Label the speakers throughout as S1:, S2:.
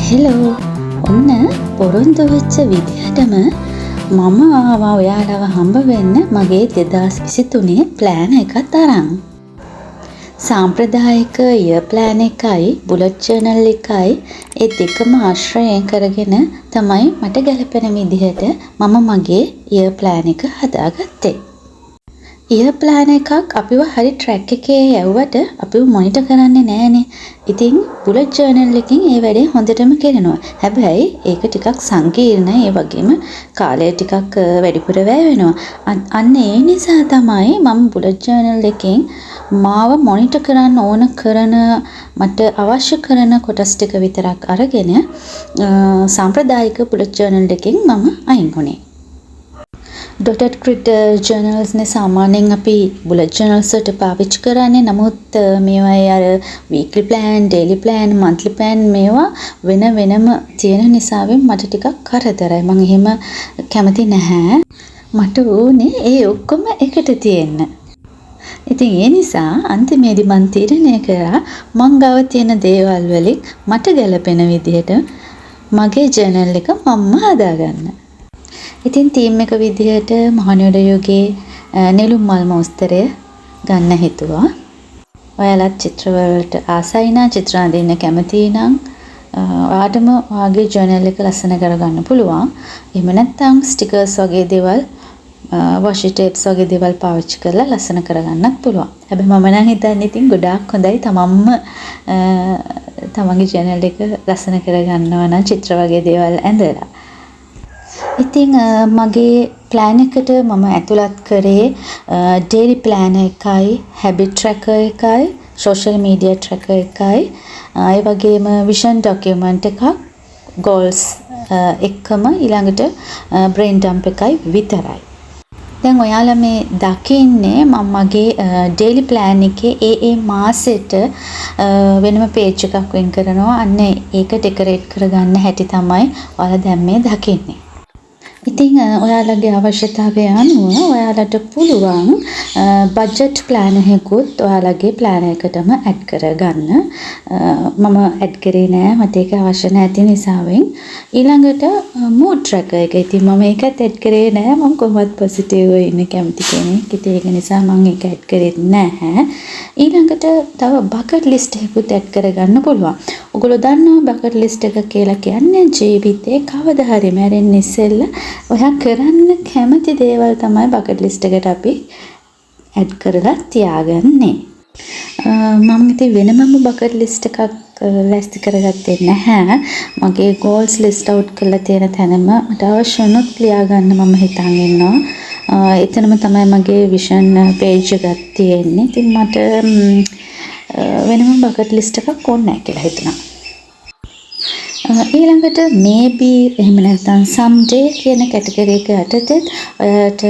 S1: Hello ඔන්න පොරොන්දු වෙච්ච විදිහටම මම ආවා ඔයාලව හම්බ වෙන්න මගේ 2023 ප්ලෑන් එකත් අරන්. සාම්ප්‍රදායික ඉයර් ප්ලෑන් එකයි බුලට් ජර්නල් එකයි ඒ දෙකම ආශ්‍රයෙන් කරගෙන තමයි මට ගැලපෙන විදිහට මම මගේ ඉයර් ප්ලෑන් එක හදාගත්තේ. ඉයර් ප්ලෑන් එකක් අපිව හරි ට්‍රැක් එකේ යවුවට අපිව මොනිටර් කරන්නේ නැහනේ. ඉතින් බුලට් ජර්නල් එකකින් ඒ වැඩේ හොඳටම කරනවා. හැබැයි ඒක ටිකක් සංකීර්ණයි. ඒ වගේම කාලය ටිකක් වැඩිපුර වැය වෙනවා. අන්න ඒ නිසා තමයි මම බුලට් ජර්නල් එකකින් මාව මොනිටර් කරන්න ඕන කරන මට අවශ්‍ය කරන කොටස් ටික විතරක් අරගෙන සාම්ප්‍රදායික බුලට් ජර්නල් එකකින් මම අයින් වුණේ. ඩොටඩ් ග්‍රිඩ් ජර්නල්ස් නේ සාමාන්‍යයෙන් අපි බුලට් ජර්නල්ස් වලට පාවිච්චි කරන්නේ. නමුත් මේවායේ අර weekly plan, daily plan, monthly plan මේවා වෙනම තියෙන නිසාවෙන් මට ටිකක් කරදරයි. මම එහෙම කැමති නැහැ. මට ඕනේ ඒ ඔක්කොම එකට තියෙන්න. ඉතින් ඒ නිසා අන්තිමේදී මම තීරණය කරා මං ගාව තියෙන දේවල් වලින් මට ගැලපෙන විදිහට මගේ ජර්නල් එක මම හදාගන්න. ඉතින් තීම් එක විදිහට මහනුවර යුගයේ නෙළුම් මල් මෝස්තරය ගන්න හිතුවා. ඔයාලත් චිත්‍රවලට ආසයි නම් චිත්‍ර අඳින්න කැමති නම් ඔයාටම ඔයාගේ ජර්නල් එක ලස්සන කරගන්න පුළුවන්. එහෙම නැත්නම් ස්ටිකර්ස් වගේ දේවල් washi tapes වගේ දේවල් පාවිච්චි කරලා ලස්සන කරගන්නත් පුළුවන්. හැබැයි මම නම් හිතන්නේ ඉතින් ගොඩාක් හොඳයි තමන්ම තමන්ගේ ජර්නල් එක ලස්සන කරගන්නවා නම් චිත්‍ර වගේ දේවල් ඇඳලා. ඉතින් මගේ ප්ලෑන් එකට මම ඇතුළත් කරේ ඩේලි ප්ලෑන් එකයි, හැබිට් ට්‍රැකර් එකයි, සෝෂල් මීඩියා ට්‍රැකර් එකයි, ඒ වගේම විෂන් ඩොකියුමන්ට් එකක්, ගෝල්ස් එකම ඊළඟට බ්‍රේන් ඩම්ප් එකයි විතරයි. දැන් ඔයාලා මේ දකින්නේ මම මගේ ඩේලි ප්ලෑන් එකේ ඒ මාසෙට වෙනම පේජ් එකක් වෙන් කරනවා. අන්න ඒක ඩෙකරේට් කරගන්න හැටි තමයි ඔයාලා දැන් මේ දකින්නේ. ඉතින් ඔයාලගේ අවශ්‍යතාවය අනුව ඔයාලට පුළුවන් බජට් ප්ලෑන් එකකුත් ඔයාලගේ ප්ලෑන් එකටම ඇඩ් කරගන්න. මම ඇඩ් කරේ නෑ, මට ඒක අවශ්‍ය නැති නිසාවෙන්. ඊළඟට මූඩ් ට්‍රැකර් එක. ඉතින් මම ඒකත් ඇඩ් කරේ නෑ. මම කොහොමවත් පොසිටිව් ඉන්න කැමති කෙනෙක්. ඉතින් ඒක නිසා මම ඒක ඇඩ් කරේ නැහැ. ඊළඟට තව බකට් ලිස්ට් එකකුත් ඇඩ් කරගන්න පුළුවන්. ඔයගොල්ලෝ දන්නවා බකට් ලිස්ට් එක කියලා කියන්නේ ජීවිතේ කවදා හරි මැරෙන්න ඉස්සෙල්ලා ඔයා කරන්න කැමති දේවල් තමයි බකට් ලිස්ට් එකට අපි ඇඩ් කරලා තියාගන්නේ. මම ඉතින් වෙනමම බකට් ලිස්ට් එකක් ලෑස්ති කරගත්තේ නැහැ. මගේ ගෝල්ස් ලිස්ට් අවුට් කරලා තියෙන තැනම මට අවශ්‍ය වුණොත් ලියාගන්න මම හිතන් ඉන්නවා. එතනම තමයි මගේ විෂන් පේජ් එකක් තියෙන්නේ. ඉතින් මට වෙනම බකට් ලිස්ට් එකක් ඕනේ නැහැ කියලා හිතුණා. ඊළඟට maybe එහෙම නැත්නම් someday කියන කැටගරි එක යටතේ ඔයාලට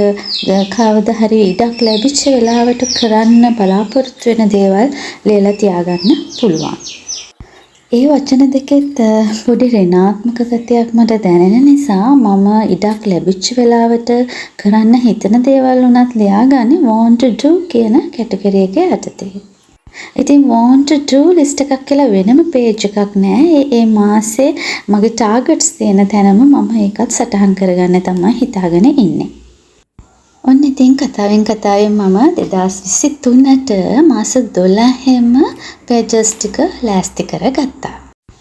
S1: කවදා හරි ඉඩක් ලැබිච්ච වෙලාවට කරන්න බලාපොරොත්තු වෙන දේවල් ලියලා තියාගන්න පුළුවන්. ඒ වචන දෙකෙත් පොඩි ඍණාත්මක ගතියක් මට දැනෙන නිසා මම ඉඩක් ලැබිච්ච වෙලාවට කරන්න හිතන දේවල් උනත් ලියාගන්නේ want to do කියන කැටගරි එක යටතේ. ඉතින් want to do list එකක් කියලා වෙනම page එකක් නෑ. ඒ මාසේ මගේ targets තියෙන තැනම මම ඒකත් සටහන් කරගන්න තමයි හිතාගෙන ඉන්නේ. ඔන්න ඉතින් කතාවෙන් මම 2023ට මාස 12ෙම pages ටික ලෑස්ති කරගත්තා.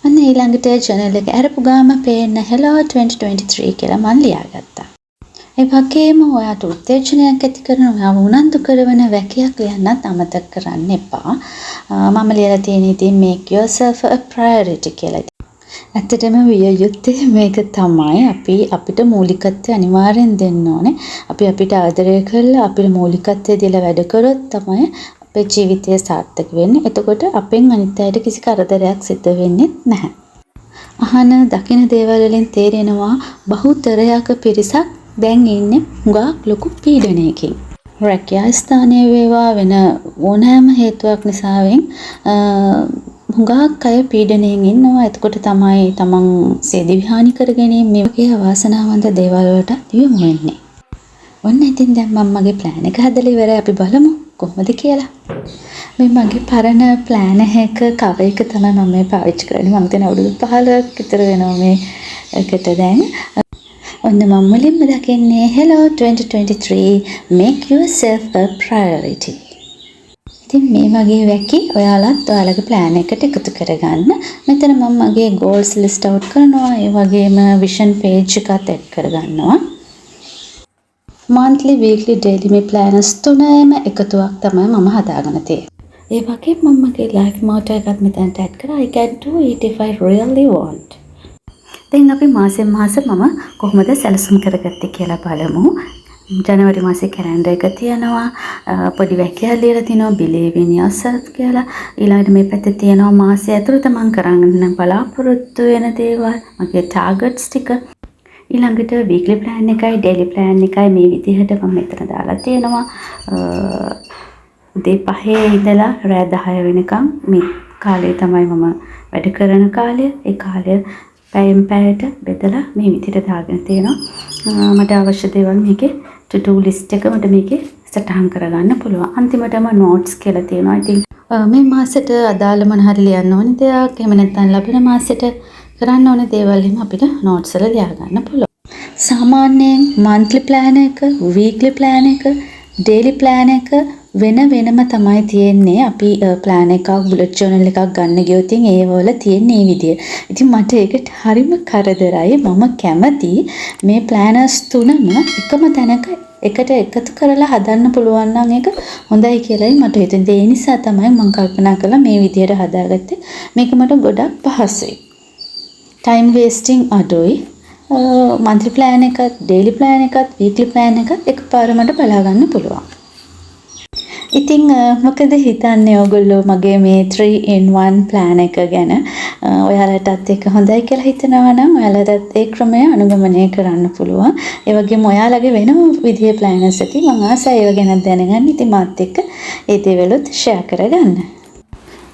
S1: අන්න ඊළඟට journal එක අරපු ගාම පේන්න hello 2023 කියලා මම ලියාගත්තා. ඒ වගේම ඔයාට උත්තේජනයක් ඇති කරන ඔයා උනන්දු කරන වැකියක් ලියන්නත් අමතක කරන්න එපා. මම ලියලා තියෙන ඉතින් make yourself a priority කියලා. ඇත්තටම විය යුත්තේ මේක තමයි. අපි අපිට මූලිකත්වය අනිවාර්යෙන් දෙන්න ඕනේ. අපි අපිට ආදරය කරලා අපිට මූලිකත්වය දීලා වැඩ කරොත් තමයි අපේ ජීවිතය සාර්ථක වෙන්නේ. එතකොට අපෙන් අනිත් අයට කිසි කරදරයක් සිද්ධ වෙන්නේ නැහැ. අහන දකින දේවල් වලින් තේරෙනවා බහුතරයක පිරිසක් දැන් ඉන්නේ හුඟක් ලොකු පීඩනයකින්. රැකියා ස්ථානයේ වේවා වෙන ඕනෑම හේතුවක් නිසාවෙන් හුඟක් අය පීඩනයෙන් ඉන්නවා. එතකොට තමයි තමන් සේදිවිහානි කර ගැනීම මේ වගේ අවාසනාවන්ත දේවල් වලට යොමු වෙන්නේ. ඔන්න ඉතින් දැන් මම මගේ ප්ලෑන් එක හදලා ඉවරයි. අපි බලමු කොහොමද කියලා. මේ මගේ පරණ ප්ලෑන් එක කවර් එක තමයි මම මේ පාවිච්චි කරන්නේ. මම දැන් අවුරුදු 15ක් විතර වෙනවා මේ එකට දැන්. ඔන්න මම මුලින්ම දකින්නේ hello 2023 make yourself a priority. ඉතින් මේ වගේ වැකි ඔයාලත් ඔයාලගේ ප්ලෑන් එකට එකතු කරගන්න. මෙතන මම මගේ goals list out කරනවා. ඒ වගේම vision page එකත් add කරගන්නවා. monthly weekly daily මේ planners තුනම එකතුවක් තමයි මම හදාගෙන තියෙන්නේ. ඒ වගේම මම මගේ life motto එකත් මෙතනට add කරා. I can do it if I really want. දැන් අපි මාසෙන් මාස මම කොහොමද සැලසුම් කරගත්තේ කියලා බලමු. ජනවාරි මාසේ කැලෙන්ඩර් එක තියෙනවා. පොඩි වැකියක් ලියලා තිනවා believe in yourself කියලා. ඊළඟට මේ පැත්තේ තියෙනවා මාසය ඇතුළත මම කරන්න බලාපොරොත්තු වෙන දේවල්, මගේ targets ටික. ඊළඟට weekly plan එකයි daily plan එකයි මේ විදිහට මම මෙතන දාලා තියෙනවා. උදේ 5 ඉඳලා රෑ 10 වෙනකම් මේ කාලය තමයි මම වැඩ කරන කාලය. ඒ කාලය පැයෙන් පැයට බෙදලා මේ විදිහට දාගෙන තියෙනවා. මට අවශ්‍ය දේවල් මේකේ to do list එක මට මේකේ සටහන් කරගන්න පුළුවන්. අන්තිමටම notes කියලා තියෙනවා. ඉතින් මේ මාසෙට අදාළ මොන හරි ලියන්න ඕනේ දෙයක්, එහෙම නැත්නම් ලැබෙන මාසෙට කරන්න ඕනේ දේවල් එහෙම අපිට notes වල ලියා ගන්න පුළුවන්. සාමාන්‍යයෙන් monthly plan එක, weekly plan එක, daily plan එක වෙන වෙනම තමයි තියෙන්නේ. අපි plan එකක් bullet journal එකක් ගන්න ගියොත් ඒ වල තියෙන මේ විදිය. ඉතින් මට ඒකට හරිම කරදරයි. මම කැමති මේ planners තුනම එකම තැනක එකට එකතු කරලා හදන්න පුළුවන් නම් ඒක හොඳයි කියලායි මට හිතෙන්නේ. ඒ නිසා තමයි මම කල්පනා කළා මේ විදියට හදාගත්තේ. මේක මට ගොඩක් පහසුයි. time wasting අඩුයි. monthly plan එකත්, daily plan එකත්, weekly plan එකත් එකපාරමට බලා ගන්න පුළුවන්. ඉතින් මොකද හිතන්නේ ඔයගොල්ලෝ මගේ මේ 3 in 1 plan එක ගැන? ඔයාලටත් ඒක හොඳයි කියලා හිතනවා නම් ඔයාලටත් ඒ ක්‍රමය අනුගමනය කරන්න පුළුවන්. ඒ වගේම ඔයාලගේ වෙනම විදිහේ planners ඇති. මම ආසයි ඒව ගැන දැනගන්න. ඉතින් මාත් එක්ක ඒ දේවලුත් share කරගන්න.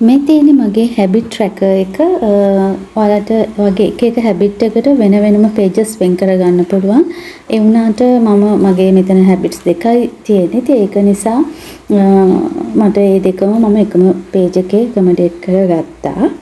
S1: මේ තියෙන්නේ මගේ habit tracker එක. ඔයාලට වගේ එක habit එකට වෙන වෙනම pages වෙන් කරගන්න පුළුවන්. ඒ වුණාට මම මගේ මෙතන habits දෙකයි තියෙන්නේ. ඒක නිසා මට මේ දෙකම මම එකම page එකේ accommodate කරගත්තා.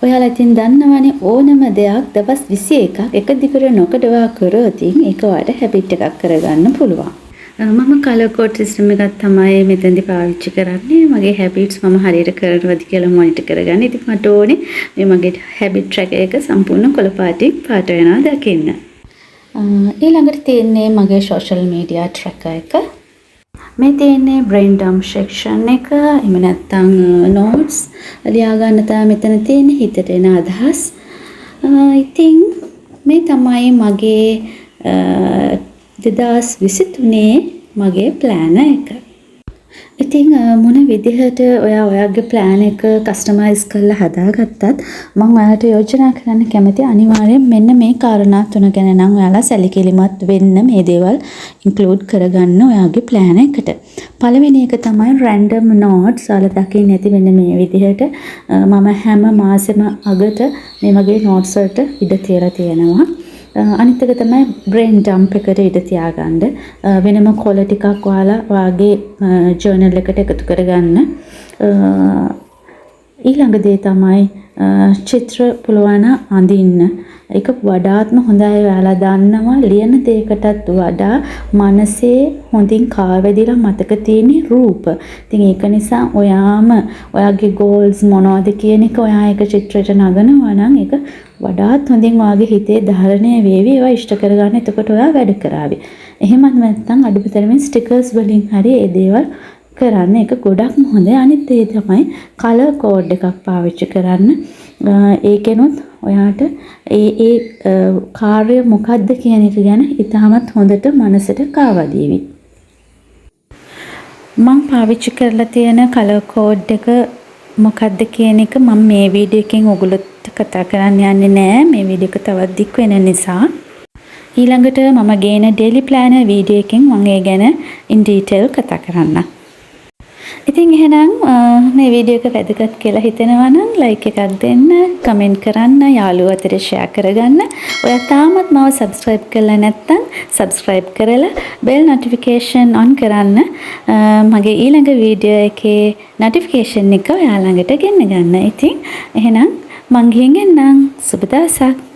S1: ඔයාලා ඉතින් දන්නවනේ ඕනම දෙයක් දවස් 21ක් එක දිගට නොකඩවා කරොත් ඒක ඔයාලට habit එකක් කරගන්න පුළුවන්. මම color code system එකක් තමයි මෙතෙන්දී පාවිච්චි කරන්නේ. මගේ habits මම හරියට කරනවද කියලා monitor කරගන්න. ඉතින් මට ඕනේ මේ මගේ habit tracker එක සම්පූර්ණ කොළ පාටින් පාට වෙනවා දකින්න. ඊළඟට තියෙන්නේ මගේ social media tracker එක. මේ තියෙන්නේ brain dump section එක. එහෙම නැත්නම් notes ලියා ගන්න තමයි මෙතන තියෙන්නේ හිතට එන අදහස්. ඉතින් මේ තමයි මගේ 2023 මගේ ප්ලෑන එක. ඉතින් මොන විදිහට ඔයාගේ ප්ලෑන් එක කස්ටමයිස් කරලා හදාගත්තත් මම ඔයාලට යෝජනා කරන්න කැමති අනිවාර්යෙන් මෙන්න මේ කාරණා තුන ගැන නම් ඔයාලා සැලකිලිමත් වෙන්න මේ දේවල් ඉන්ක්ලූඩ් කරගන්න ඔයාගේ ප්ලෑන් එකට. පළවෙනි එක තමයි random notes. ඔයාලා දකින්න ඇති වෙන මේ විදිහට මම හැම මාසෙම අගට මේ වගේ notes වලට ඉඩ තියලා තියෙනවා. අනිත් එක තමයි brain dump එකට ඉඩ තියාගන්න. වෙනම කොළ ටිකක් ඔයාලා ඔයාගේ journal එකට එකතු කරගන්න. ඊළඟ දේ තමයි චිත්‍ර පුළුවන් අඳින්න. ඒක වඩාත්ම හොඳයි. ඔයාලා දන්නවා ලියන දෙයකටත් වඩා මනසේ හොඳින් කාවැදිලා මතක තියෙන රූප. ඉතින් ඒක නිසා ඔයාම ඔයාගේ goals මොනවද කියන එක ඔයා එක චිත්‍රයට නගනවා නම් ඒක වඩාත් හොඳින් ඔයාගේ හිතේ ධාරණය වේවි. ඒවා ඉෂ්ට කරගන්න. එතකොට ඔයා වැඩ කරાવી. එහෙමත් නැත්නම් අඩුතරමින් stickers වලින් හරි ඒ දේවල් කරන්න. ඒක ගොඩක්ම හොඳයි. අනිත් ඒ තමයි color code එකක් පාවිච්චි කරන්න. ඒකෙනුත් ඔයාට ඒ කාර්ය මොකක්ද කියන එක ගැන ඉතාමත් හොඳට මනසට කාවදීවි. මම පාවිච්චි කරලා තියෙන color code එක මොකක්ද කියන එක මම මේ වීඩියෝ එකෙන් ඔයගොල්ලොත් කතා කරන්න යන්නේ නැහැ. මේ වීඩියෝ එක තවත් දික් වෙන නිසා. ඊළඟට මම ගේන daily planner වීඩියෝ එකෙන් මම ඒ ගැන in detail කතා කරන්නම්. ඉතින් එහෙනම් මේ වීඩියෝ එක වැදගත් කියලා හිතෙනවා නම් ලයික් එකක් දෙන්න, කමෙන්ට් කරන්න, යාළුවෝ අතර ෂෙයා කරගන්න. ඔයා තාමත් මම සබ්ස්ක්‍රයිබ් කරලා නැත්නම් සබ්ස්ක්‍රයිබ් කරලා බෙල් නොටිෆිකේෂන් ඔන් කරන්න. මගේ ඊළඟ වීඩියෝ එකේ නොටිෆිකේෂන් එක ඔයා ළඟට ගෙන්න ගන්න. ඉතින් එහෙනම් මං ගිහින් එන්නම්. සුබ දවසක්.